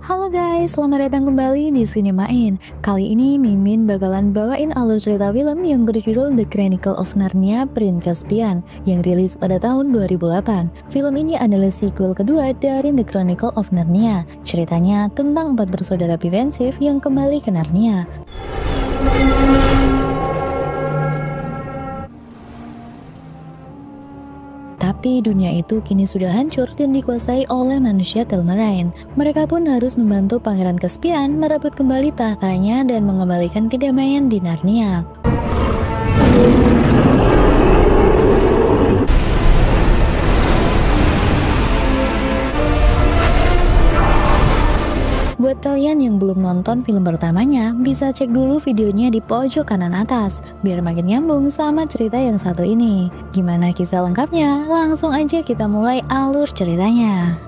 Halo guys, selamat datang kembali di Sinemain. Kali ini Mimin bakalan bawain alur cerita film yang berjudul The Chronicle of Narnia Prince Caspian yang rilis pada tahun 2008. Film ini adalah sequel kedua dari The Chronicle of Narnia. Ceritanya tentang 4 bersaudara defensif yang kembali ke Narnia. Tapi dunia itu kini sudah hancur dan dikuasai oleh manusia Telmarain. Mereka pun harus membantu Pangeran Caspian merebut kembali tahtanya dan mengembalikan kedamaian di Narnia. Buat kalian yang belum nonton film pertamanya, bisa cek dulu videonya di pojok kanan atas, biar makin nyambung sama cerita yang satu ini. Gimana kisah lengkapnya? Langsung aja kita mulai alur ceritanya.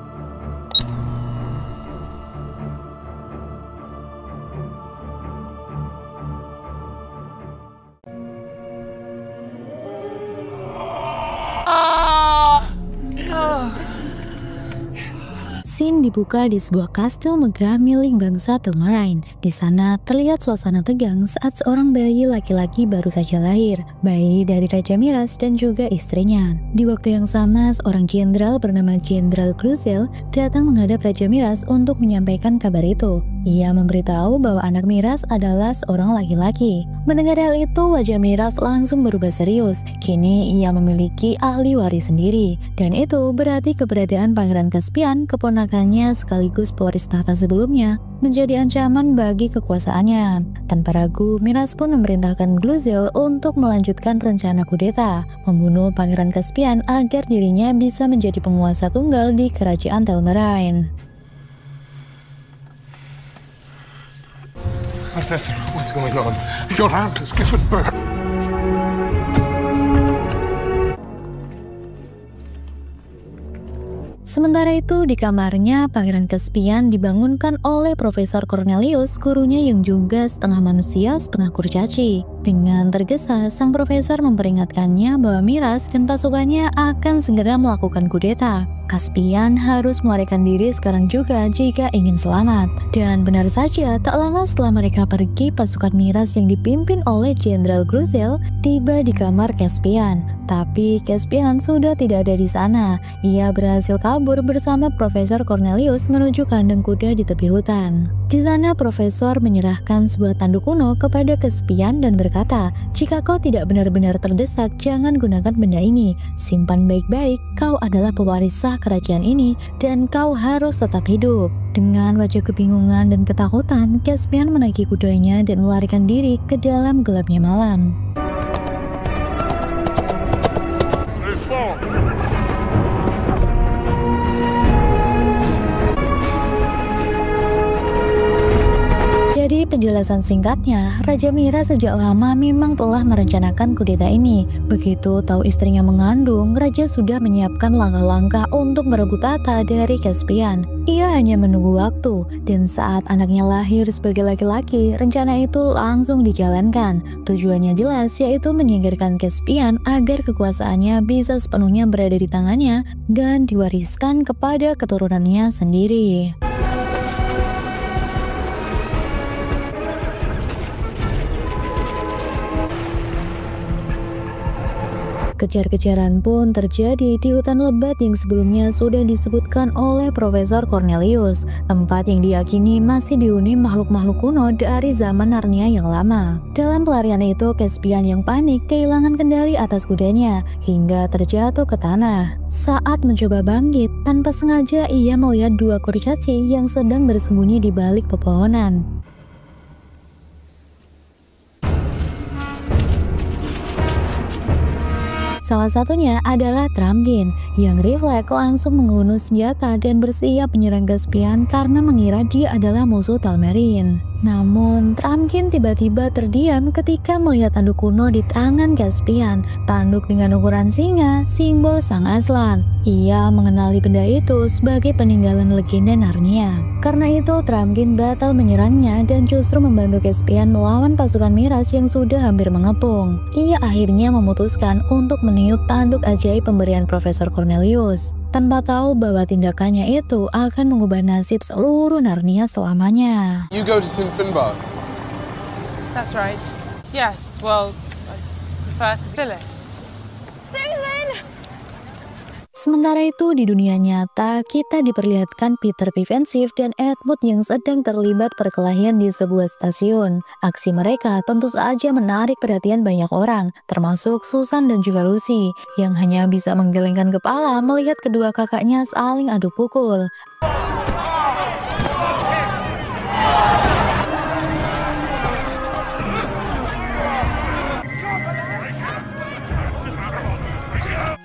Scene dibuka di sebuah kastil megah milik bangsa Telmarain. Di sana terlihat suasana tegang saat seorang bayi laki-laki baru saja lahir, bayi dari Raja Miras dan juga istrinya. Di waktu yang sama, seorang jenderal bernama Jenderal Cruzel datang menghadap Raja Miras untuk menyampaikan kabar itu. Ia memberitahu bahwa anak Miras adalah seorang laki-laki. Mendengar hal itu, wajah Miras langsung berubah serius. Kini ia memiliki ahli waris sendiri, dan itu berarti keberadaan Pangeran Caspian, keponakannya sekaligus pewaris tahta sebelumnya, menjadi ancaman bagi kekuasaannya. Tanpa ragu, Miras pun memerintahkan Cruzel untuk melanjutkan rencana kudeta, membunuh Pangeran Caspian agar dirinya bisa menjadi penguasa tunggal di kerajaan Telmarain. Professor, what's going on? Your aunt has given birth. Sementara itu, di kamarnya, Pangeran Caspian dibangunkan oleh Profesor Cornelius, gurunya yang juga setengah manusia, setengah kurcaci. Dengan tergesa, sang profesor memperingatkannya bahwa Miras dan pasukannya akan segera melakukan kudeta. Caspian harus melarikan diri sekarang juga jika ingin selamat. Dan benar saja, tak lama setelah mereka pergi, pasukan Miras yang dipimpin oleh Jenderal Cruzel tiba di kamar Caspian. Tapi Caspian sudah tidak ada di sana. Ia berhasil kabur bersama Profesor Cornelius menuju kandang kuda di tepi hutan. Di sana, Profesor menyerahkan sebuah tanduk kuno kepada Caspian dan berkata, "Jika kau tidak benar-benar terdesak, jangan gunakan benda ini. Simpan baik-baik, kau adalah pewaris sah kerajaan ini dan kau harus tetap hidup." Dengan wajah kebingungan dan ketakutan, Caspian menaiki kudanya dan melarikan diri ke dalam gelapnya malam. Jadi penjelasan singkatnya, Raja Miras sejak lama memang telah merencanakan kudeta ini. Begitu tahu istrinya mengandung, Raja sudah menyiapkan langkah-langkah untuk merebut tahta dari Caspian. Ia hanya menunggu waktu, dan saat anaknya lahir sebagai laki-laki, rencana itu langsung dijalankan. Tujuannya jelas, yaitu menyingkirkan Caspian agar kekuasaannya bisa sepenuhnya berada di tangannya dan diwariskan kepada keturunannya sendiri. Kejar-kejaran pun terjadi di hutan lebat yang sebelumnya sudah disebutkan oleh Profesor Cornelius, tempat yang diyakini masih dihuni makhluk-makhluk kuno dari zaman Narnia yang lama. Dalam pelarian itu, Caspian yang panik kehilangan kendali atas kudanya hingga terjatuh ke tanah. Saat mencoba bangkit, tanpa sengaja ia melihat 2 kurcaci yang sedang bersembunyi di balik pepohonan. Salah satunya adalah Trumpkin yang refleks langsung menghunus senjata dan bersiap menyerang Caspian karena mengira dia adalah musuh Telmarain. Namun, Trumpkin tiba-tiba terdiam ketika melihat tanduk kuno di tangan Caspian. Tanduk dengan ukuran singa, simbol sang Aslan. Ia mengenali benda itu sebagai peninggalan legenda Narnia. Karena itu, Trumpkin batal menyerangnya dan justru membantu Caspian melawan pasukan Miras yang sudah hampir mengepung. Ia akhirnya memutuskan untuk meniup tanduk ajaib pemberian Profesor Cornelius. tanpa tahu bahwa tindakannya itu akan mengubah nasib seluruh Narnia selamanya. You go to St. Finbar's? That's right. Yes, well, I prefer to be Phyllis. Sementara itu di dunia nyata, kita diperlihatkan Peter Pevensive dan Edmund yang sedang terlibat perkelahian di sebuah stasiun. Aksi mereka tentu saja menarik perhatian banyak orang, termasuk Susan dan juga Lucy, yang hanya bisa menggelengkan kepala melihat kedua kakaknya saling adu pukul.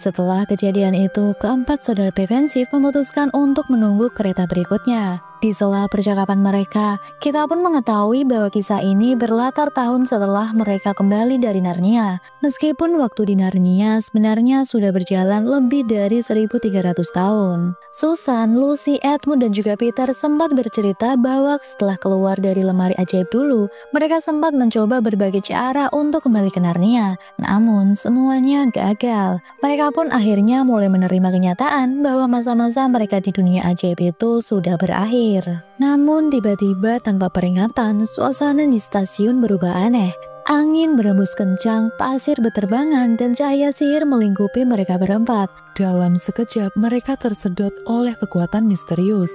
Setelah kejadian itu, keempat saudara Pevensive memutuskan untuk menunggu kereta berikutnya. Di sela percakapan mereka, kita pun mengetahui bahwa kisah ini berlatar tahun setelah mereka kembali dari Narnia. Meskipun waktu di Narnia sebenarnya sudah berjalan lebih dari 1300 tahun. Susan, Lucy, Edmund, dan juga Peter sempat bercerita bahwa setelah keluar dari lemari ajaib dulu, mereka sempat mencoba berbagai cara untuk kembali ke Narnia. Namun, semuanya gagal. Mereka pun akhirnya mulai menerima kenyataan bahwa masa-masa mereka di dunia ajaib itu sudah berakhir. Namun tiba-tiba tanpa peringatan, suasana di stasiun berubah aneh. Angin berembus kencang, pasir beterbangan, dan cahaya sihir melingkupi mereka berempat. Dalam sekejap mereka tersedot oleh kekuatan misterius.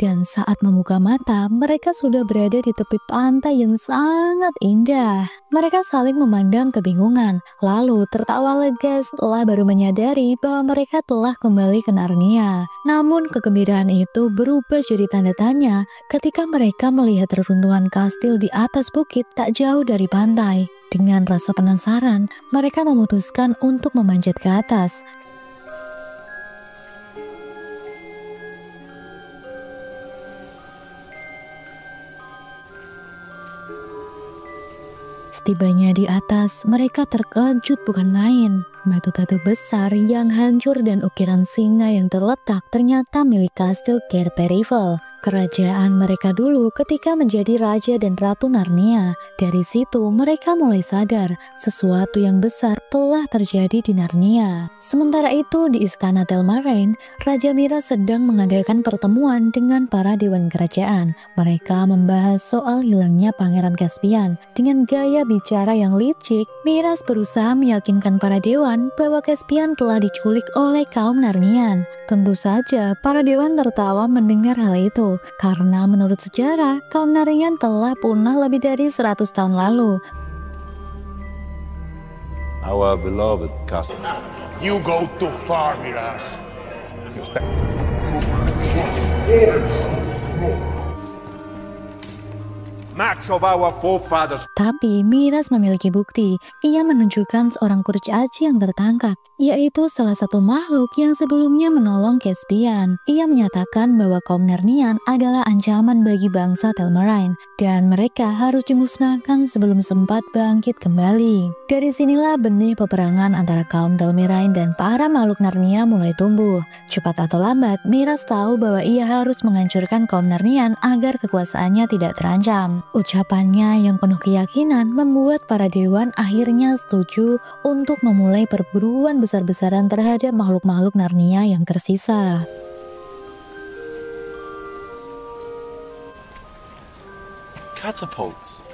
Dan saat membuka mata, mereka sudah berada di tepi pantai yang sangat indah. Mereka saling memandang kebingungan, lalu tertawa lega setelah baru menyadari bahwa mereka telah kembali ke Narnia. Namun kegembiraan itu berubah jadi tanda tanya ketika mereka melihat reruntuhan kastil di atas bukit tak jauh dari pantai. Dengan rasa penasaran, mereka memutuskan untuk memanjat ke atas. Setibanya di atas, mereka terkejut bukan main. Batu-batu besar yang hancur dan ukiran singa yang terletak ternyata milik kastil Cair Paravel, kerajaan mereka dulu ketika menjadi raja dan ratu Narnia. Dari situ mereka mulai sadar sesuatu yang besar telah terjadi di Narnia. Sementara itu di istana Telmaraine, Raja Miras sedang mengadakan pertemuan dengan para dewan kerajaan. Mereka membahas soal hilangnya Pangeran Caspian. Dengan gaya bicara yang licik, Miras berusaha meyakinkan para dewan bahwa Caspian telah diculik oleh kaum Narnian. Tentu saja para dewan tertawa mendengar hal itu, karena menurut sejarah, kaum Narnian telah punah lebih dari 100 tahun lalu. Our beloved Caspian. You go too far, Miras. You step. Match of our forefathers. Tapi Miras memiliki bukti. Ia menunjukkan seorang kurcaci yang tertangkap, yaitu salah satu makhluk yang sebelumnya menolong Caspian. Ia menyatakan bahwa kaum Narnian adalah ancaman bagi bangsa Telmaraine, dan mereka harus dimusnahkan sebelum sempat bangkit kembali. Dari sinilah benih peperangan antara kaum Telmaraine dan para makhluk Narnia mulai tumbuh. Cepat atau lambat, Miras tahu bahwa ia harus menghancurkan kaum Narnian agar kekuasaannya tidak terancam. Ucapannya yang penuh keyakinan membuat para dewan akhirnya setuju untuk memulai perburuan besar-besaran terhadap makhluk-makhluk Narnia yang tersisa. Catapults.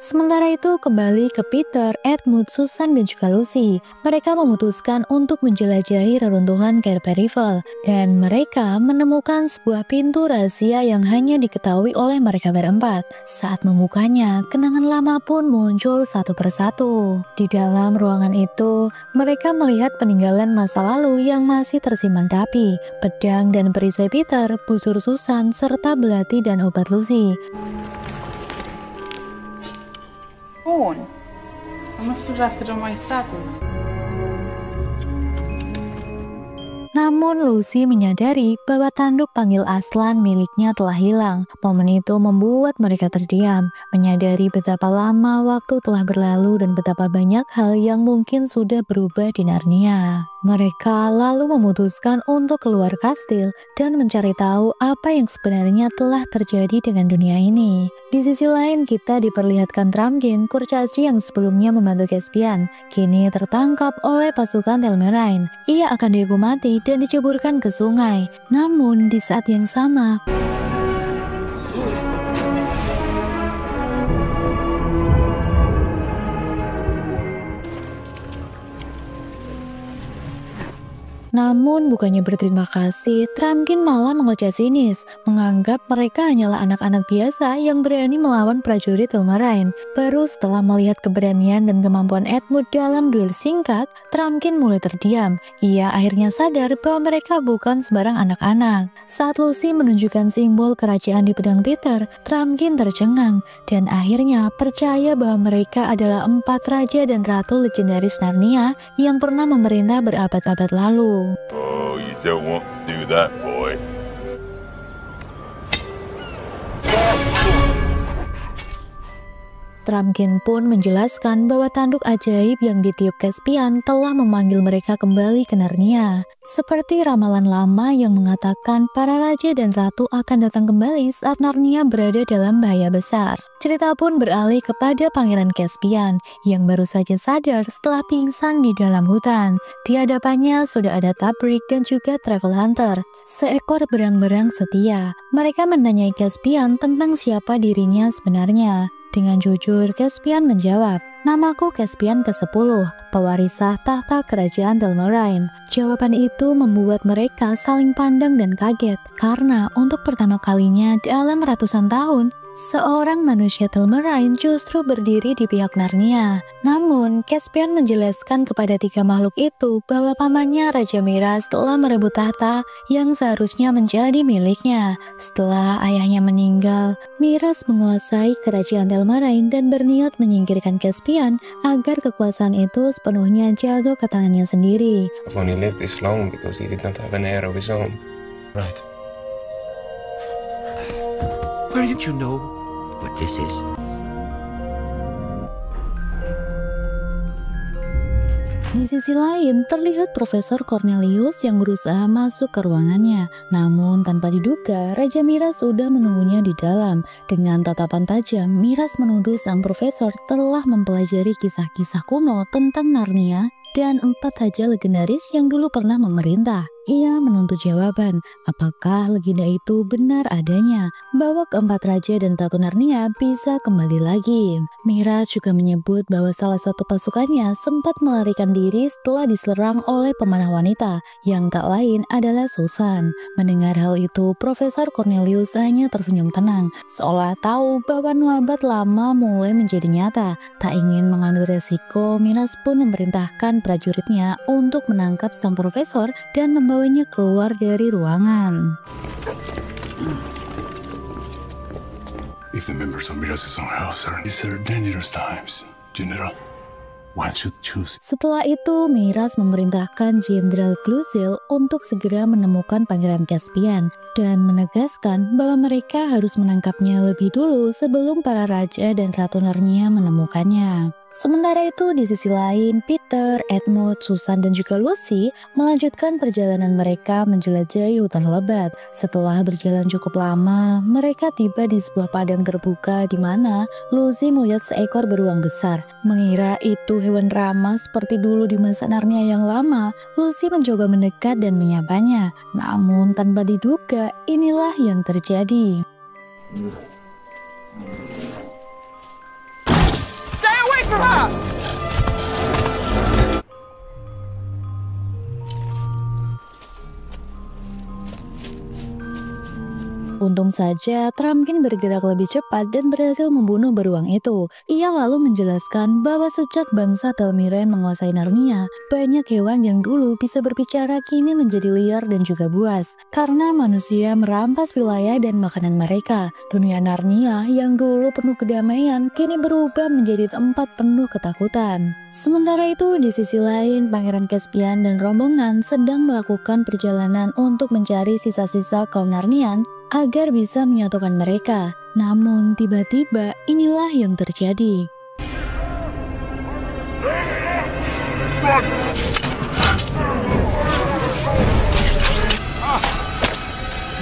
Sementara itu kembali ke Peter, Edmund, Susan, dan juga Lucy. Mereka memutuskan untuk menjelajahi reruntuhan Cair Paravel, dan mereka menemukan sebuah pintu rahasia yang hanya diketahui oleh mereka berempat. Saat membukanya, kenangan lama pun muncul satu persatu. Di dalam ruangan itu, mereka melihat peninggalan masa lalu yang masih tersimpan rapi, pedang dan perisai Peter, busur Susan, serta belati dan obat Lucy. Horn. I must have left it on my saddle. Namun Lucy menyadari bahwa tanduk panggil Aslan miliknya telah hilang. Momen itu membuat mereka terdiam, menyadari betapa lama waktu telah berlalu dan betapa banyak hal yang mungkin sudah berubah di Narnia. Mereka lalu memutuskan untuk keluar kastil dan mencari tahu apa yang sebenarnya telah terjadi dengan dunia ini. Di sisi lain, kita diperlihatkan Trumpkin, kurcaci yang sebelumnya membantu Caspian, kini tertangkap oleh pasukan Telmerain. Ia akan dihukum mati dan diceburkan ke sungai. Namun, di saat yang sama, namun bukannya berterima kasih, Trumpkin malah mengoceh sinis, menganggap mereka hanyalah anak-anak biasa yang berani melawan prajurit Telmerain. Baru setelah melihat keberanian dan kemampuan Edmund dalam duel singkat, Trumpkin mulai terdiam. Ia akhirnya sadar bahwa mereka bukan sembarang anak-anak. Saat Lucy menunjukkan simbol kerajaan di pedang Peter, Trumpkin tercengang dan akhirnya percaya bahwa mereka adalah 4 raja dan ratu legendaris Narnia yang pernah memerintah berabad-abad lalu. Oh, you don't want to do that, boy. Trumpkin pun menjelaskan bahwa tanduk ajaib yang ditiup Caspian telah memanggil mereka kembali ke Narnia. Seperti ramalan lama yang mengatakan para raja dan ratu akan datang kembali saat Narnia berada dalam bahaya besar. Cerita pun beralih kepada Pangeran Caspian yang baru saja sadar setelah pingsan di dalam hutan. Di hadapannya sudah ada Tabrik dan juga Travel Hunter, seekor berang-berang setia. Mereka menanyai Caspian tentang siapa dirinya sebenarnya. Dengan jujur, Caspian menjawab, "Namaku Caspian ke-10, pewarisah tahta kerajaan Telmerain." Jawaban itu membuat mereka saling pandang dan kaget, karena untuk pertama kalinya dalam ratusan tahun, seorang manusia Telmerain justru berdiri di pihak Narnia. Namun, Caspian menjelaskan kepada 3 makhluk itu bahwa pamannya Raja Miras telah merebut tahta yang seharusnya menjadi miliknya. Setelah ayahnya meninggal, Miras menguasai kerajaan Telmerain dan berniat menyingkirkan Caspian agar kekuasaan itu sepenuhnya jatuh ke tangannya sendiri. I've only lived this long because he did not have an heir of his own. Right. Where did you know what this is? Di sisi lain, terlihat Profesor Cornelius yang berusaha masuk ke ruangannya. Namun tanpa diduga, Raja Miras sudah menunggunya di dalam. Dengan tatapan tajam, Miras menuduh sang profesor telah mempelajari kisah-kisah kuno tentang Narnia dan 4 raja legendaris yang dulu pernah memerintah. Ia menuntut jawaban, apakah legenda itu benar adanya, bahwa ke-4 raja dan Ratu Narnia bisa kembali lagi. Miras juga menyebut bahwa salah satu pasukannya sempat melarikan diri setelah diserang oleh pemanah wanita, yang tak lain adalah Susan. Mendengar hal itu, Profesor Cornelius hanya tersenyum tenang, seolah tahu bahwa nuabat lama mulai menjadi nyata. Tak ingin mengambil resiko, Miras pun memerintahkan prajuritnya untuk menangkap sang profesor dan membawanya keluar dari ruangan. If the members of Miras' house are in dangerous times, General, one should choose. Setelah itu, Miras memerintahkan Jenderal Cluzel untuk segera menemukan Pangeran Caspian dan menegaskan bahwa mereka harus menangkapnya lebih dulu sebelum para raja dan Ratu Narnia menemukannya. Sementara itu, di sisi lain, Peter, Edmund, Susan, dan juga Lucy melanjutkan perjalanan mereka menjelajahi hutan lebat. Setelah berjalan cukup lama, mereka tiba di sebuah padang terbuka di mana Lucy melihat seekor beruang besar. Mengira itu hewan ramah seperti dulu di masa Narnia yang lama, Lucy mencoba mendekat dan menyapanya. Namun tanpa diduga, inilah yang terjadi. Stay away from her! Untung saja, Trumpkin bergerak lebih cepat dan berhasil membunuh beruang itu. Ia lalu menjelaskan bahwa sejak bangsa Telmerain menguasai Narnia, banyak hewan yang dulu bisa berbicara kini menjadi liar dan juga buas. Karena manusia merampas wilayah dan makanan mereka, dunia Narnia yang dulu penuh kedamaian kini berubah menjadi tempat penuh ketakutan. Sementara itu, di sisi lain, Pangeran Caspian dan rombongan sedang melakukan perjalanan untuk mencari sisa-sisa kaum Narnian agar bisa menyatukan mereka. Namun tiba-tiba inilah yang terjadi.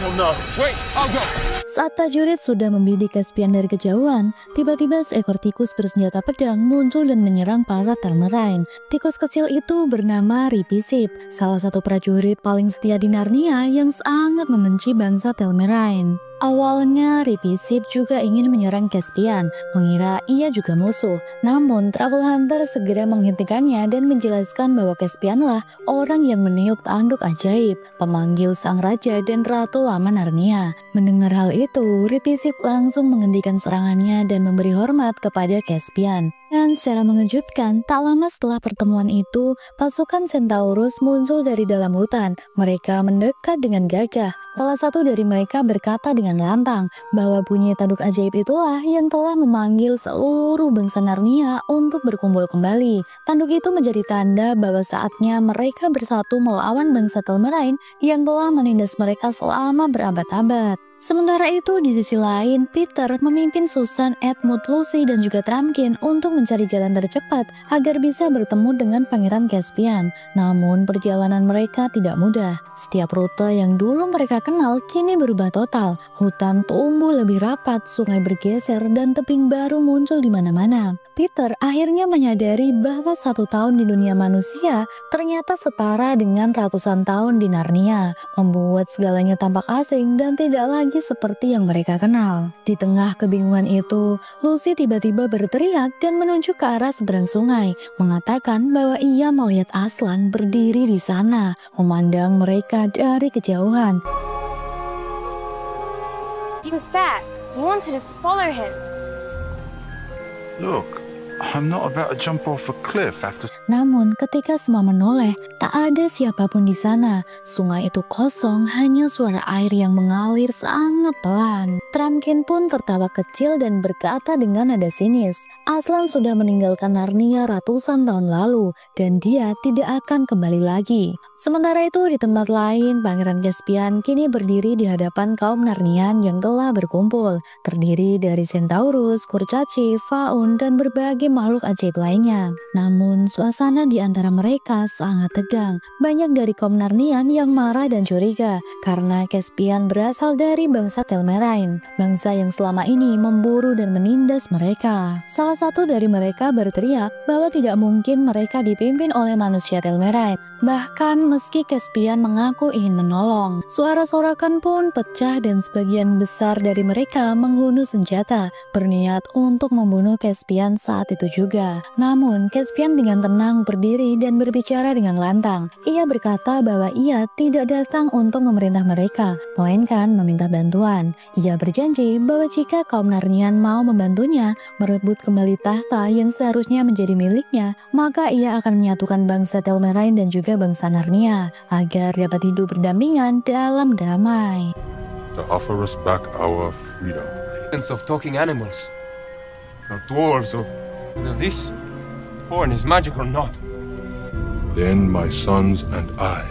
will know. Wait, I'll go. Saat prajurit sudah membidik Caspian dari kejauhan, tiba-tiba seekor tikus bersenjata pedang muncul dan menyerang para Telmerain. Tikus kecil itu bernama Ripisip, salah satu prajurit paling setia di Narnia yang sangat membenci bangsa Telmerain. Awalnya Ripisip juga ingin menyerang Caspian, mengira ia juga musuh. Namun Travel Hunter segera menghentikannya dan menjelaskan bahwa Caspianlah orang yang meniup tanduk ajaib, pemanggil sang raja dan ratu lama Narnia. Mendengar hal itu, Ripisip langsung menghentikan serangannya dan memberi hormat kepada Caspian. Dan secara mengejutkan, tak lama setelah pertemuan itu, pasukan Centaurus muncul dari dalam hutan. Mereka mendekat dengan gagah. Salah satu dari mereka berkata dengan lantang bahwa bunyi tanduk ajaib itulah yang telah memanggil seluruh bangsa Narnia untuk berkumpul kembali. Tanduk itu menjadi tanda bahwa saatnya mereka bersatu melawan bangsa Telmerain yang telah menindas mereka selama berabad-abad. Sementara itu, di sisi lain, Peter memimpin Susan, Edmund, Lucy, dan juga Trumpkin untuk mencari jalan tercepat agar bisa bertemu dengan Pangeran Caspian. Namun, perjalanan mereka tidak mudah. Setiap rute yang dulu mereka kenal kini berubah total. Hutan tumbuh lebih rapat, sungai bergeser, dan tebing baru muncul di mana-mana. Peter akhirnya menyadari bahwa 1 tahun di dunia manusia ternyata setara dengan ratusan tahun di Narnia, membuat segalanya tampak asing dan tidak lagi seperti yang mereka kenal. Di tengah kebingungan itu, Lucy tiba-tiba berteriak dan menunjuk ke arah seberang sungai, mengatakan bahwa ia melihat Aslan berdiri di sana, memandang mereka dari kejauhan. He was back. We wanted us to follow him. Look, I'm not about to jump off a cliff after... Namun ketika semua menoleh, tak ada siapapun di sana. Sungai itu kosong, hanya suara air yang mengalir sangat pelan. Trumpkin pun tertawa kecil dan berkata dengan nada sinis, Aslan sudah meninggalkan Narnia ratusan tahun lalu, dan dia tidak akan kembali lagi. Sementara itu di tempat lain, Pangeran Caspian kini berdiri di hadapan kaum Narnian yang telah berkumpul, terdiri dari Centaurus, Kurcaci, Faun, dan berbagai makhluk ajaib lainnya. Namun suasana di antara mereka sangat tegang. Banyak dari kaum Narnian yang marah dan curiga karena Caspian berasal dari bangsa Telmerain, bangsa yang selama ini memburu dan menindas mereka. Salah satu dari mereka berteriak bahwa tidak mungkin mereka dipimpin oleh manusia Telmerain. Bahkan meski Caspian mengaku ingin menolong, suara sorakan pun pecah dan sebagian besar dari mereka menghunus senjata, berniat untuk membunuh Caspian saat itu juga. Namun Caspian dengan tenang berdiri dan berbicara dengan lantang. Ia berkata bahwa ia tidak datang untuk memerintah mereka, melainkan meminta bantuan. Ia berjanji bahwa jika kaum Narnian mau membantunya merebut kembali tahta yang seharusnya menjadi miliknya, maka ia akan menyatukan bangsa Telmerain dan juga bangsa Narnia agar dapat hidup berdampingan dalam damai. To offer us back our freedom. Of talking animals, or dwarves, or this horn is magic or not. Then my sons and I.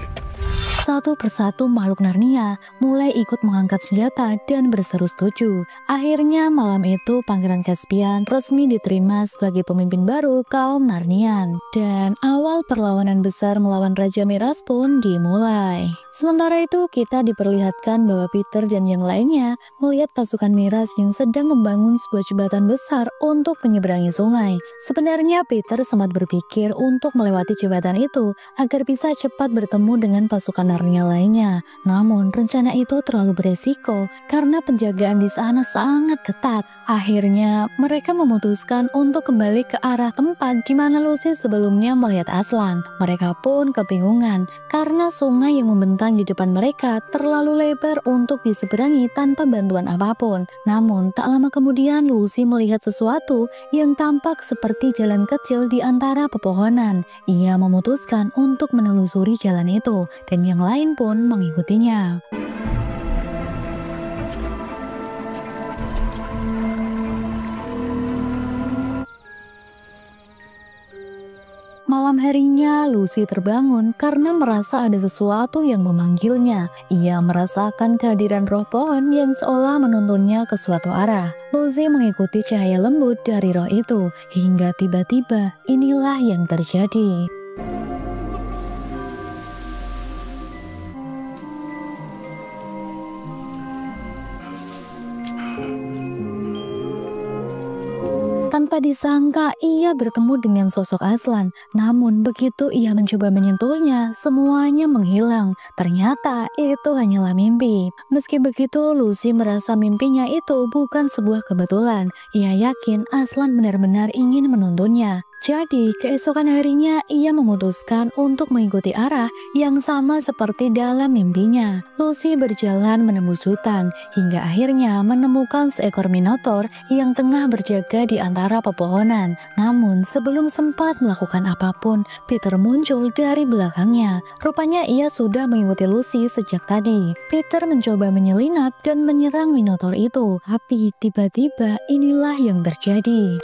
Satu persatu makhluk Narnia mulai ikut mengangkat senjata dan berseru setuju. Akhirnya malam itu Pangeran Caspian resmi diterima sebagai pemimpin baru kaum Narnian. Dan awal perlawanan besar melawan Raja Miras pun dimulai. Sementara itu kita diperlihatkan bahwa Peter dan yang lainnya melihat pasukan Miras yang sedang membangun sebuah jembatan besar untuk menyeberangi sungai. Sebenarnya Peter sempat berpikir untuk melewati jembatan itu agar bisa cepat bertemu dengan pasukan Narnia lainnya. Namun rencana itu terlalu beresiko karena penjagaan di sana sangat ketat. Akhirnya mereka memutuskan untuk kembali ke arah tempat di mana Lucy sebelumnya melihat Aslan. Mereka pun kebingungan karena sungai yang membentang di depan mereka terlalu lebar untuk diseberangi tanpa bantuan apapun. Namun tak lama kemudian Lucy melihat sesuatu yang tampak seperti jalan kecil di antara pepohonan. Ia memutuskan untuk menelusuri jalan itu dan yang lain pun mengikutinya. Malam harinya, Lucy terbangun karena merasa ada sesuatu yang memanggilnya. Ia merasakan kehadiran roh pohon yang seolah menuntunnya ke suatu arah. Lucy mengikuti cahaya lembut dari roh itu, hingga tiba-tiba inilah yang terjadi. disangka ia bertemu dengan sosok Aslan. Namun begitu ia mencoba menyentuhnya, semuanya menghilang. Ternyata itu hanyalah mimpi. Meski begitu, Lucy merasa mimpinya itu bukan sebuah kebetulan. Ia yakin Aslan benar-benar ingin menuntunnya. Jadi, keesokan harinya ia memutuskan untuk mengikuti arah yang sama seperti dalam mimpinya. Lucy berjalan menembus hutan, hingga akhirnya menemukan seekor minotaur yang tengah berjaga di antara pepohonan. Namun, sebelum sempat melakukan apapun, Peter muncul dari belakangnya. Rupanya ia sudah mengikuti Lucy sejak tadi. Peter mencoba menyelinap dan menyerang minotaur itu, tapi tiba-tiba inilah yang terjadi.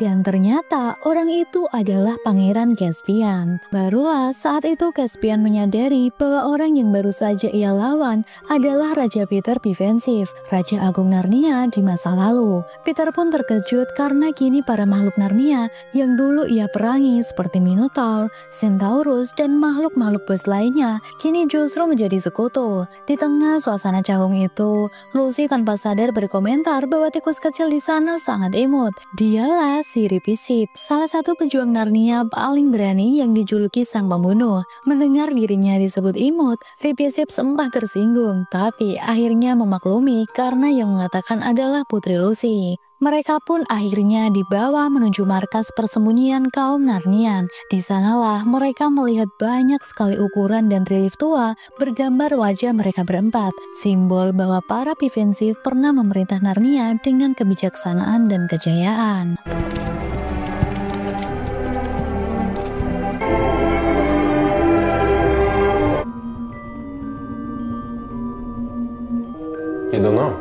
Dan ternyata orang itu adalah Pangeran Caspian. Barulah saat itu Caspian menyadari bahwa orang yang baru saja ia lawan adalah Raja Peter Defensif, Raja Agung Narnia di masa lalu. Peter pun terkejut karena kini para makhluk Narnia yang dulu ia perangi seperti Minotaur, Centaurus, dan makhluk-makhluk bos lainnya kini justru menjadi sekutu. Di tengah suasana canggung itu, Lucy tanpa sadar berkomentar bahwa tikus kecil di sana sangat imut. Dialah si Ripisip, salah satu pejuang Narnia paling berani yang dijuluki sang pembunuh. Mendengar dirinya disebut imut, Ripisip sempat tersinggung, tapi akhirnya memaklumi karena yang mengatakan adalah Putri Lucy. Mereka pun akhirnya dibawa menuju markas persembunyian kaum Narnian. Di sanalah mereka melihat banyak sekali ukuran dan relief tua bergambar wajah mereka berempat, simbol bahwa para defensif pernah memerintah Narnia dengan kebijaksanaan dan kejayaan. You don't know.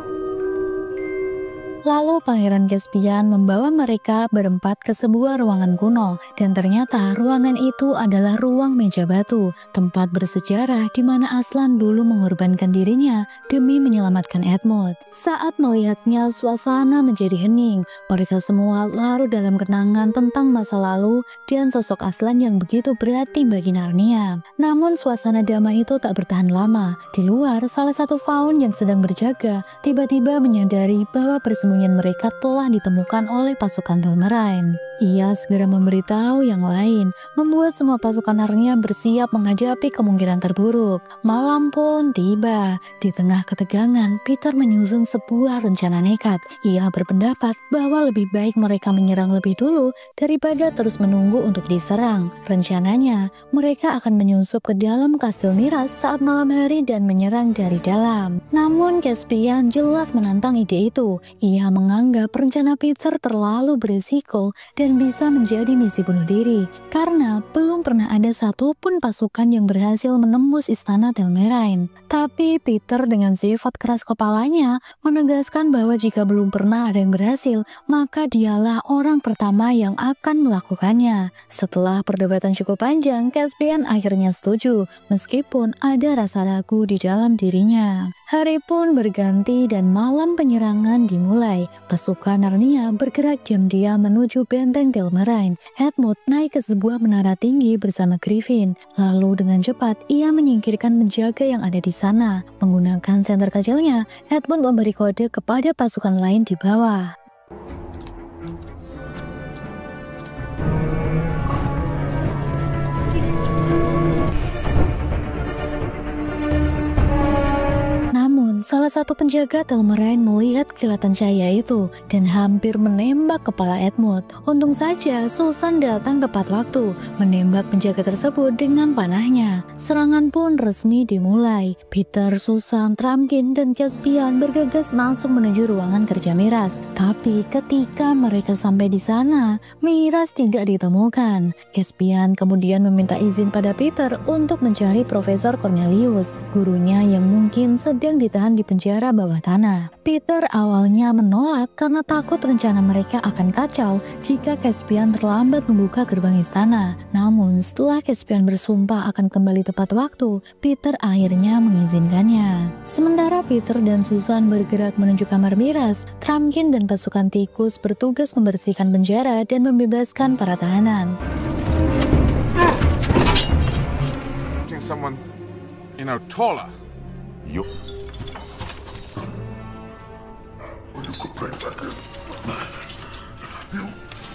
Lalu Pangeran Caspian membawa mereka berempat ke sebuah ruangan kuno, dan ternyata ruangan itu adalah ruang meja batu, tempat bersejarah di mana Aslan dulu mengorbankan dirinya demi menyelamatkan Edmund. Saat melihatnya, suasana menjadi hening. Mereka semua larut dalam kenangan tentang masa lalu dan sosok Aslan yang begitu berarti bagi Narnia. Namun suasana damai itu tak bertahan lama. Di luar, salah satu faun yang sedang berjaga tiba-tiba menyadari bahwa persembunyian mereka telah ditemukan oleh pasukan Telmerain. Ia segera memberitahu yang lain, membuat semua pasukan Narnia bersiap menghadapi kemungkinan terburuk. Malam pun tiba. Di tengah ketegangan, Peter menyusun sebuah rencana nekat. Ia berpendapat bahwa lebih baik mereka menyerang lebih dulu daripada terus menunggu untuk diserang. Rencananya, mereka akan menyusup ke dalam kastil Miras saat malam hari dan menyerang dari dalam. Namun Caspian jelas menantang ide itu. Ia menganggap rencana Peter terlalu berisiko dan bisa menjadi misi bunuh diri, karena belum pernah ada satupun pasukan yang berhasil menembus istana Telmerain. Tapi Peter dengan sifat keras kepalanya menegaskan bahwa jika belum pernah ada yang berhasil, maka dialah orang pertama yang akan melakukannya. Setelah perdebatan cukup panjang, Caspian akhirnya setuju, meskipun ada rasa ragu di dalam dirinya. Hari pun berganti dan malam penyerangan dimulai. Pasukan Narnia bergerak diam-diam menuju benteng Telmerain. Edmund naik ke sebuah menara tinggi bersama Griffin. Lalu dengan cepat ia menyingkirkan penjaga yang ada di sana. Menggunakan senter kecilnya, Edmund memberi kode kepada pasukan lain di bawah. Salah satu penjaga Telmerain melihat kilatan cahaya itu dan hampir menembak kepala Edmund. Untung saja Susan datang tepat waktu, menembak penjaga tersebut dengan panahnya. Serangan pun resmi dimulai. Peter, Susan, Trumpkin, dan Caspian bergegas langsung menuju ruangan kerja Miras. Tapi ketika mereka sampai di sana, Miras tidak ditemukan. Caspian kemudian meminta izin pada Peter untuk mencari Profesor Cornelius, gurunya yang mungkin sedang ditahan di penjara bawah tanah. Peter awalnya menolak karena takut rencana mereka akan kacau jika Caspian terlambat membuka gerbang istana. Namun setelah Caspian bersumpah akan kembali tepat waktu, Peter akhirnya mengizinkannya. Sementara Peter dan Susan bergerak menuju kamar Miras, Trumpkin dan pasukan tikus bertugas membersihkan penjara dan membebaskan para tahanan. someone, taller. Yup.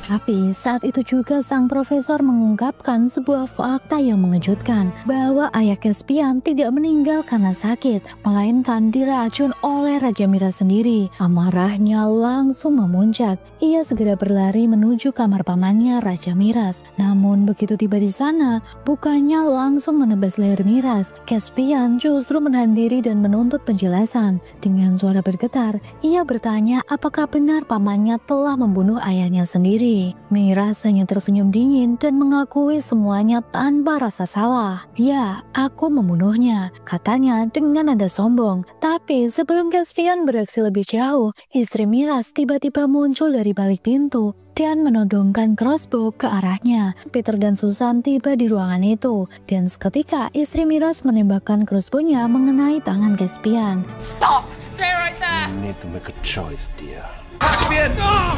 Tapi saat itu juga sang profesor mengungkapkan sebuah fakta yang mengejutkan, bahwa ayah Caspian tidak meninggal karena sakit, melainkan diracun oleh Raja Miras sendiri. Amarahnya langsung memuncak. Ia segera berlari menuju kamar pamannya Raja Miras. Namun begitu tiba di sana, bukannya langsung menebas leher Miras. Caspian justru menahan diri dan menuntut penjelasan. Dengan suara bergetar, ia bertanya apakah benar pamannya telah membunuh ayahnya sendiri. Miras hanya tersenyum dingin dan mengakui semuanya tanpa rasa salah. Ya, aku membunuhnya, katanya dengan nada sombong. Tapi sebelum Caspian beraksi lebih jauh, istri Miras tiba-tiba muncul dari balik pintu dan menodongkan crossbow ke arahnya. Peter dan Susan tiba di ruangan itu, dan seketika istri Miras menembakkan crossbow-nya mengenai tangan Caspian. Stop! Stay right there! You need to make a choice, dear. Caspian! Oh!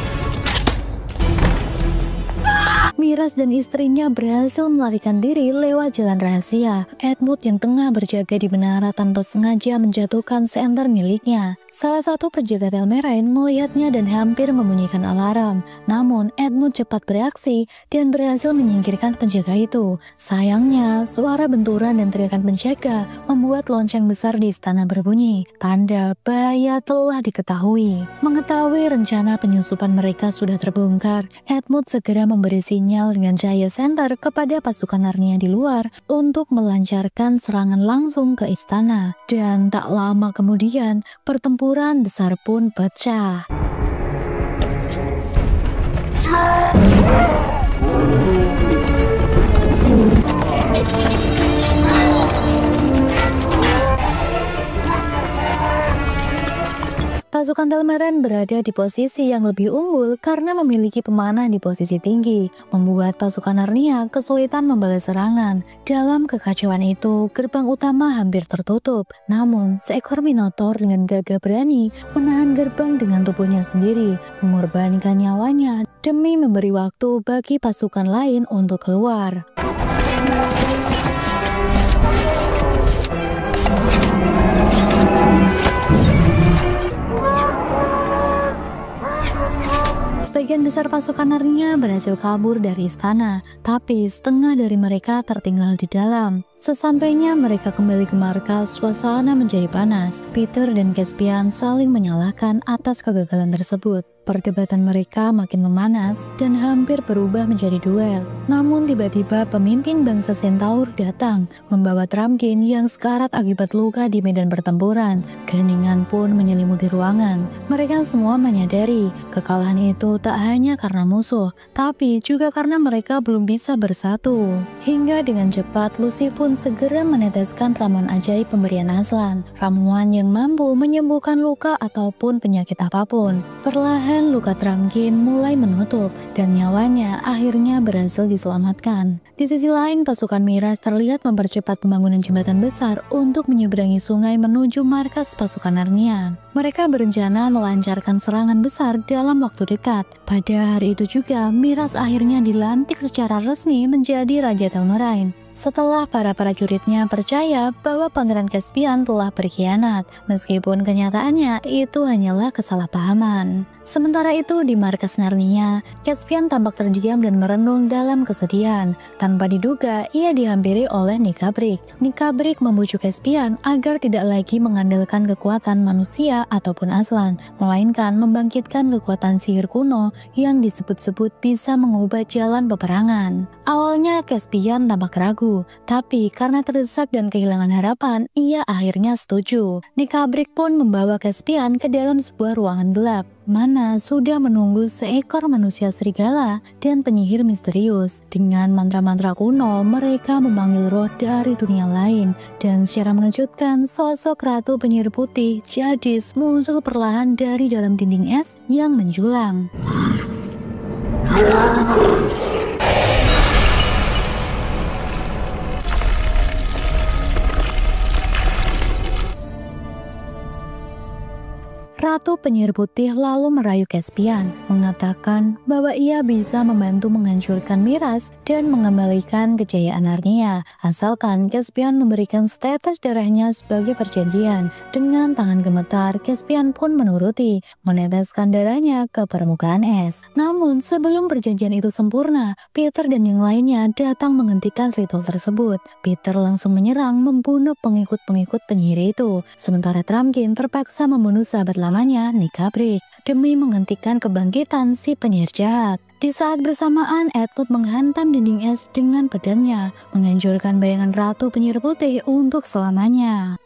Miras dan istrinya berhasil melarikan diri lewat jalan rahasia. Edmund yang tengah berjaga di menara tanpa sengaja menjatuhkan senter miliknya. Salah satu penjaga Telmerain melihatnya dan hampir membunyikan alarm. Namun Edmund cepat bereaksi dan berhasil menyingkirkan penjaga itu. Sayangnya, suara benturan dan teriakan penjaga membuat lonceng besar di istana berbunyi. Tanda bahaya telah diketahui. Mengetahui rencana penyusupan mereka sudah terbongkar, Edmund segera memberi sinyal dengan cahaya senter kepada pasukan Narnia di luar untuk melancarkan serangan langsung ke istana. Dan tak lama kemudian, pertempuran besar pun pecah. Pasukan Telmerain berada di posisi yang lebih unggul karena memiliki pemanah di posisi tinggi, membuat pasukan Narnia kesulitan membalas serangan. Dalam kekacauan itu, gerbang utama hampir tertutup. Namun, seekor Minotaur dengan gagah berani menahan gerbang dengan tubuhnya sendiri, mengorbankan nyawanya demi memberi waktu bagi pasukan lain untuk keluar. Sebagian besar pasukan Narnia berhasil kabur dari istana, tapi setengah dari mereka tertinggal di dalam. Sesampainya mereka kembali ke markas, suasana menjadi panas. Peter dan Caspian saling menyalahkan atas kegagalan tersebut. Perdebatan mereka makin memanas dan hampir berubah menjadi duel. Namun tiba-tiba pemimpin bangsa Centaur datang, membawa Trumpkin yang sekarat akibat luka di medan pertempuran. Keheningan pun menyelimuti ruangan. Mereka semua menyadari kekalahan itu tak hanya karena musuh, tapi juga karena mereka belum bisa bersatu. Hingga dengan cepat Lucy pun segera meneteskan ramuan ajaib pemberian Aslan. Ramuan yang mampu menyembuhkan luka ataupun penyakit apapun. Perlahan luka Trumpkin mulai menutup dan nyawanya akhirnya berhasil diselamatkan. Di sisi lain, pasukan Miras terlihat mempercepat pembangunan jembatan besar untuk menyeberangi sungai menuju markas pasukan Narnia. Mereka berencana melancarkan serangan besar dalam waktu dekat. Pada hari itu juga, Miras akhirnya dilantik secara resmi menjadi Raja Telmerain. Setelah para prajuritnya percaya bahwa Pangeran Caspian telah berkhianat, meskipun kenyataannya itu hanyalah kesalahpahaman. Sementara itu di markas Narnia, Caspian tampak terdiam dan merenung dalam kesedihan. Tanpa diduga, ia dihampiri oleh Nikabrik. Nikabrik membujuk Caspian agar tidak lagi mengandalkan kekuatan manusia ataupun Aslan, melainkan membangkitkan kekuatan sihir kuno yang disebut-sebut bisa mengubah jalan peperangan. Awalnya Caspian tampak ragu, tapi karena terdesak dan kehilangan harapan, ia akhirnya setuju. Nikabrik pun membawa Caspian ke dalam sebuah ruangan gelap, mana sudah menunggu seekor manusia serigala dan penyihir misterius. Dengan mantra-mantra kuno, mereka memanggil roh dari dunia lain, dan secara mengejutkan, sosok Ratu Penyihir Putih, Jadis, muncul perlahan dari dalam dinding es yang menjulang. Ratu Penyihir Putih lalu merayu Caspian, mengatakan bahwa ia bisa membantu menghancurkan Miraz dan mengembalikan kejayaan Narnia, asalkan Caspian memberikan setetes darahnya sebagai perjanjian. Dengan tangan gemetar, Caspian pun menuruti, meneteskan darahnya ke permukaan es. Namun sebelum perjanjian itu sempurna, Peter dan yang lainnya datang menghentikan ritual tersebut. Peter langsung menyerang membunuh pengikut-pengikut penyihir itu, sementara Trumpkin terpaksa membunuh sahabat lamanya, Nikabrik, demi menghentikan kebangkitan si penyihir jahat. Di saat bersamaan, Edmund menghantam dinding es dengan pedangnya, menghancurkan bayangan Ratu Penyihir Putih untuk selamanya.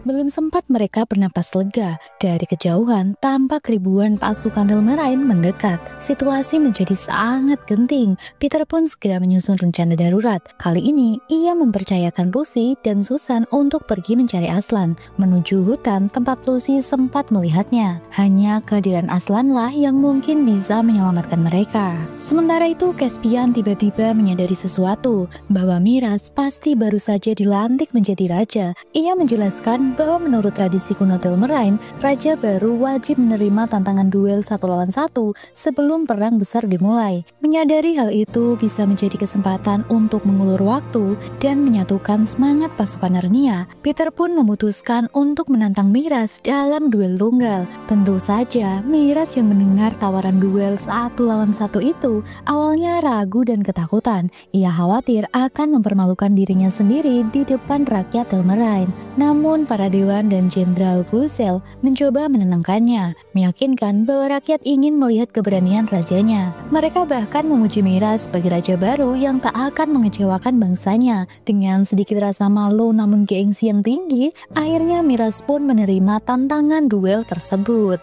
Belum sempat mereka bernapas lega, dari kejauhan tampak ribuan pasukan Telmerain mendekat. Situasi menjadi sangat genting. Peter pun segera menyusun rencana darurat. Kali ini, ia mempercayakan Lucy dan Susan untuk pergi mencari Aslan, menuju hutan tempat Lucy sempat melihatnya. Hanya kehadiran Aslanlah yang mungkin bisa menyelamatkan mereka. Sementara itu, Caspian tiba-tiba menyadari sesuatu, bahwa Miraz pasti baru saja dilantik menjadi raja. Ia menjelaskan bahwa menurut tradisi kuno Telmerain, raja baru wajib menerima tantangan duel 1 lawan 1 sebelum perang besar dimulai. Menyadari hal itu bisa menjadi kesempatan untuk mengulur waktu dan menyatukan semangat pasukan Narnia, Peter pun memutuskan untuk menantang Miraz dalam duel tunggal. Tentu saja, Miraz yang mendengar tawaran duel 1 lawan 1 itu awalnya ragu dan ketakutan. Ia khawatir akan mempermalukan dirinya sendiri di depan rakyat Telmerain. Namun para dewan dan Jenderal Glucel mencoba menenangkannya, meyakinkan bahwa rakyat ingin melihat keberanian rajanya. Mereka bahkan memuji Miraz sebagai raja baru yang tak akan mengecewakan bangsanya. Dengan sedikit rasa malu namun gengsi yang tinggi, akhirnya Miraz pun menerima tantangan duel tersebut.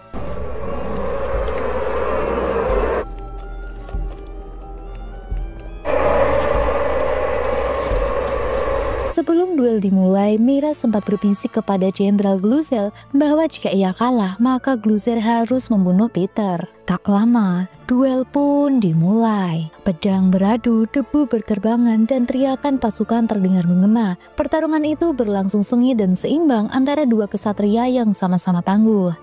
Sebelum duel dimulai, Miraz sempat berbisik kepada Jenderal Glucel bahwa jika ia kalah, maka Glucel harus membunuh Peter. Tak lama, duel pun dimulai. Pedang beradu, debu berterbangan, dan teriakan pasukan terdengar menggema. Pertarungan itu berlangsung sengit dan seimbang antara dua kesatria yang sama-sama tangguh.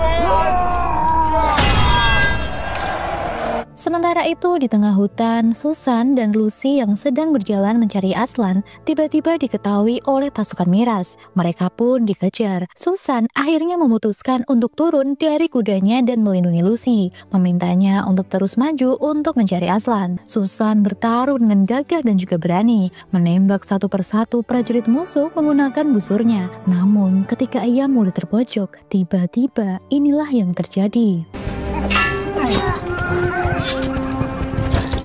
Sementara itu, di tengah hutan, Susan dan Lucy yang sedang berjalan mencari Aslan tiba-tiba diketahui oleh pasukan Miraz. Mereka pun dikejar. Susan akhirnya memutuskan untuk turun dari kudanya dan melindungi Lucy, memintanya untuk terus maju untuk mencari Aslan. Susan bertaruh dengan gagah dan juga berani, menembak satu persatu prajurit musuh menggunakan busurnya. Namun, ketika ia mulai terpojok, tiba-tiba inilah yang terjadi.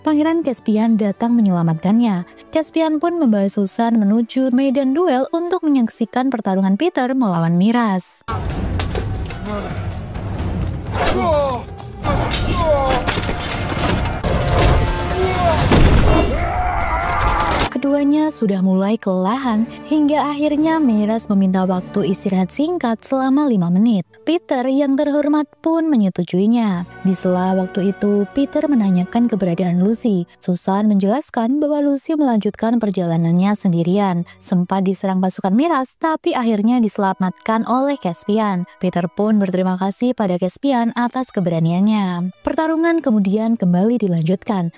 Pangeran Caspian datang menyelamatkannya. Caspian pun membawa Susan menuju medan duel untuk menyaksikan pertarungan Peter melawan Miraz. Keduanya sudah mulai kelelahan hingga akhirnya Miraz meminta waktu istirahat singkat selama 5 menit. Peter yang terhormat pun menyetujuinya. Di sela waktu itu, Peter menanyakan keberadaan Lucy. Susan menjelaskan bahwa Lucy melanjutkan perjalanannya sendirian. Sempat diserang pasukan Miraz, tapi akhirnya diselamatkan oleh Caspian. Peter pun berterima kasih pada Caspian atas keberaniannya. Pertarungan kemudian kembali dilanjutkan.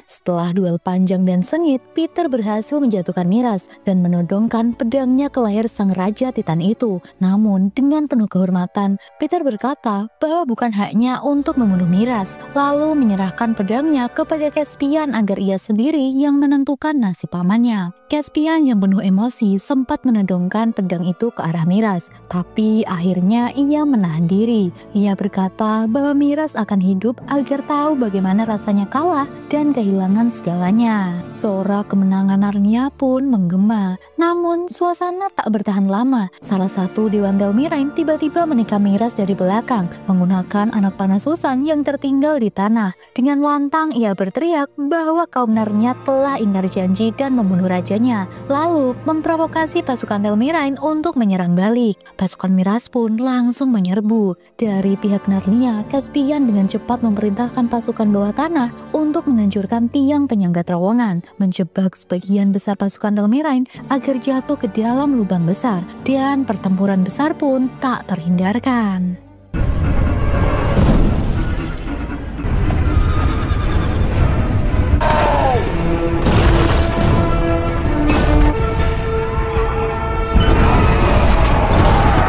Setelah duel panjang dan sengit, Peter berhasil menjatuhkan Miraz dan menodongkan pedangnya ke leher sang raja Titan itu. Namun, dengan penuh kehormatan, Peter berkata bahwa bukan haknya untuk membunuh Miraz, lalu menyerahkan pedangnya kepada Caspian agar ia sendiri yang menentukan nasib pamannya. Caspian yang penuh emosi sempat menodongkan pedang itu ke arah Miraz, tapi akhirnya ia menahan diri. Ia berkata bahwa Miraz akan hidup agar tahu bagaimana rasanya kalah dan kehilangan kehilangan segalanya. Sorak kemenangan Narnia pun menggema. Namun suasana tak bertahan lama. Salah satu Dewan Telmirain tiba-tiba menikam Miras dari belakang menggunakan anak panah Susan yang tertinggal di tanah. Dengan lantang ia berteriak bahwa kaum Narnia telah ingkar janji dan membunuh rajanya. Lalu memprovokasi pasukan Telmirain untuk menyerang balik. Pasukan Miras pun langsung menyerbu. Dari pihak Narnia, Caspian dengan cepat memerintahkan pasukan bawah tanah untuk menghancurkan tiang penyangga terowongan, menjebak sebagian besar pasukan Telmirain agar jatuh ke dalam lubang besar, dan pertempuran besar pun tak terhindarkan.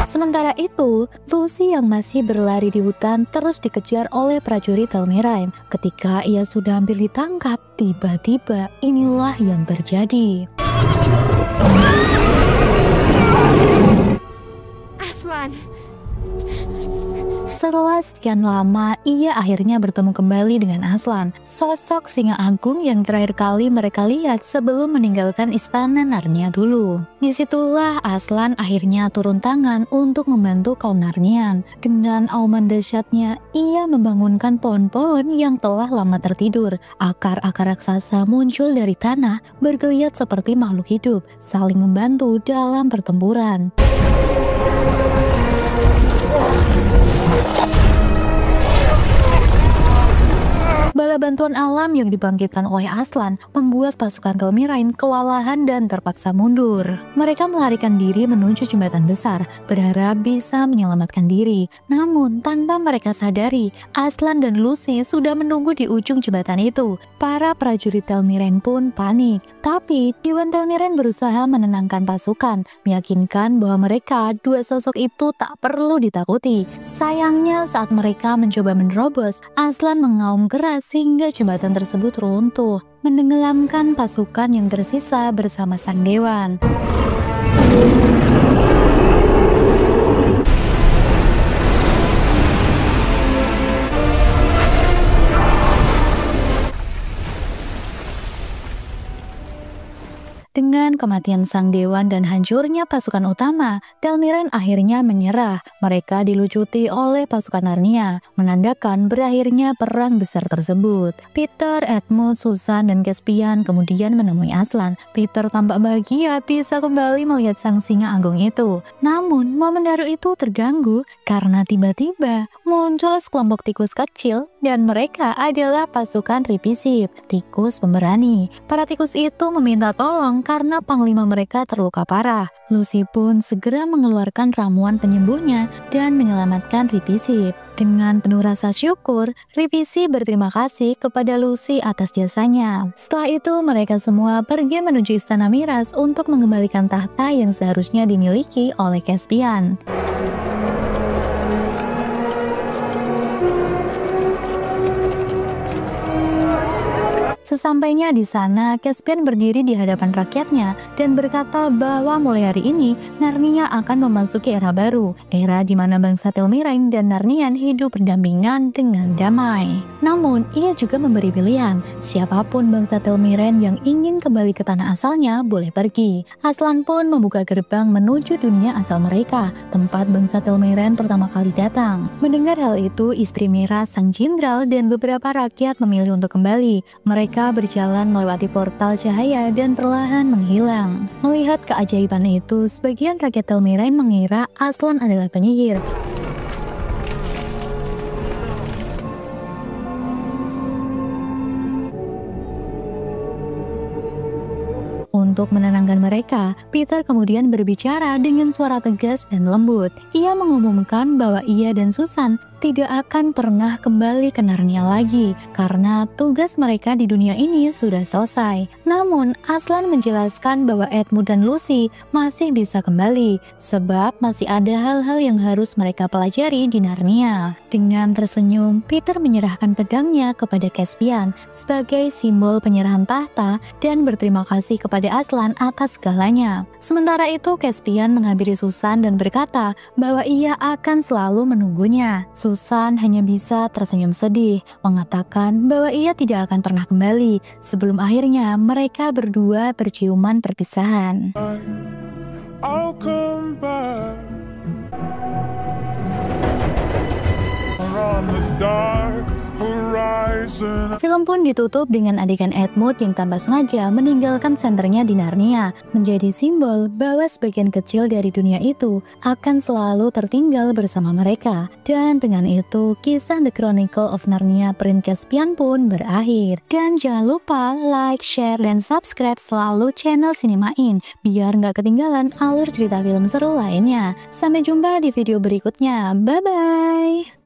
Sementara itu, Lucy yang masih berlari di hutan terus dikejar oleh prajurit Telmirain. Ketika ia sudah hampir ditangkap, tiba-tiba inilah yang terjadi. Aslan. Setelah sekian lama, ia akhirnya bertemu kembali dengan Aslan, sosok singa agung yang terakhir kali mereka lihat sebelum meninggalkan istana Narnia dulu. Disitulah Aslan akhirnya turun tangan untuk membantu kaum Narnian. Dengan auman dahsyatnya, ia membangunkan pohon-pohon yang telah lama tertidur. Akar-akar raksasa muncul dari tanah, bergeliat seperti makhluk hidup, saling membantu dalam pertempuran. Bala bantuan alam yang dibangkitkan oleh Aslan membuat pasukan Telmirain kewalahan dan terpaksa mundur. Mereka melarikan diri menuju jembatan besar, berharap bisa menyelamatkan diri. Namun tanpa mereka sadari, Aslan dan Lucy sudah menunggu di ujung jembatan itu. Para prajurit Telmirain pun panik. Tapi Dewan Telmirain berusaha menenangkan pasukan, meyakinkan bahwa mereka dua sosok itu tak perlu ditakuti. Sayangnya saat mereka mencoba menerobos, Aslan mengaum keras sehingga jembatan tersebut runtuh, menenggelamkan pasukan yang tersisa bersama sang dewan. Dengan kematian sang dewan dan hancurnya pasukan utama, Telmirain akhirnya menyerah. Mereka dilucuti oleh pasukan Narnia, menandakan berakhirnya perang besar tersebut. Peter, Edmund, Susan, dan Caspian kemudian menemui Aslan. Peter tampak bahagia bisa kembali melihat sang singa agung itu. Namun, momen haru itu terganggu karena tiba-tiba muncul sekelompok tikus kecil dan mereka adalah pasukan Ripisip, tikus pemberani. Para tikus itu meminta tolong karena panglima mereka terluka parah. Lucy pun segera mengeluarkan ramuan penyembuhnya dan menyelamatkan Ripisip. Dengan penuh rasa syukur, Ripisip berterima kasih kepada Lucy atas jasanya. Setelah itu mereka semua pergi menuju istana Miras untuk mengembalikan tahta yang seharusnya dimiliki oleh Caspian. Sesampainya di sana, Caspian berdiri di hadapan rakyatnya dan berkata bahwa mulai hari ini Narnia akan memasuki era baru, era di mana bangsa Telmirain dan Narnian hidup berdampingan dengan damai. Namun, ia juga memberi pilihan, siapapun bangsa Telmirain yang ingin kembali ke tanah asalnya boleh pergi. Aslan pun membuka gerbang menuju dunia asal mereka, tempat bangsa Telmirain pertama kali datang. Mendengar hal itu, istri Miras, sang jenderal, dan beberapa rakyat memilih untuk kembali. Mereka berjalan melewati portal cahaya dan perlahan menghilang. Melihat keajaiban itu, sebagian rakyat Telmirain mengira Aslan adalah penyihir. Untuk menenangkan mereka, Peter kemudian berbicara dengan suara tegas dan lembut. Ia mengumumkan bahwa ia dan Susan tidak akan pernah kembali ke Narnia lagi karena tugas mereka di dunia ini sudah selesai. Namun, Aslan menjelaskan bahwa Edmund dan Lucy masih bisa kembali sebab masih ada hal-hal yang harus mereka pelajari di Narnia. Dengan tersenyum, Peter menyerahkan pedangnya kepada Caspian sebagai simbol penyerahan tahta dan berterima kasih kepada Aslan atas segalanya. Sementara itu, Caspian menghampiri Susan dan berkata bahwa ia akan selalu menunggunya. Susan hanya bisa tersenyum sedih, mengatakan bahwa ia tidak akan pernah kembali sebelum akhirnya mereka berdua berciuman perpisahan. I'll come back. On the dark horizon. Film pun ditutup dengan adegan Edmund yang tanpa sengaja meninggalkan senternya di Narnia, menjadi simbol bahwa sebagian kecil dari dunia itu akan selalu tertinggal bersama mereka. Dan dengan itu, kisah The Chronicle of Narnia Prince Caspian pun berakhir. Dan jangan lupa like, share, dan subscribe selalu channel Cinemain, biar nggak ketinggalan alur cerita film seru lainnya. Sampai jumpa di video berikutnya. Bye-bye!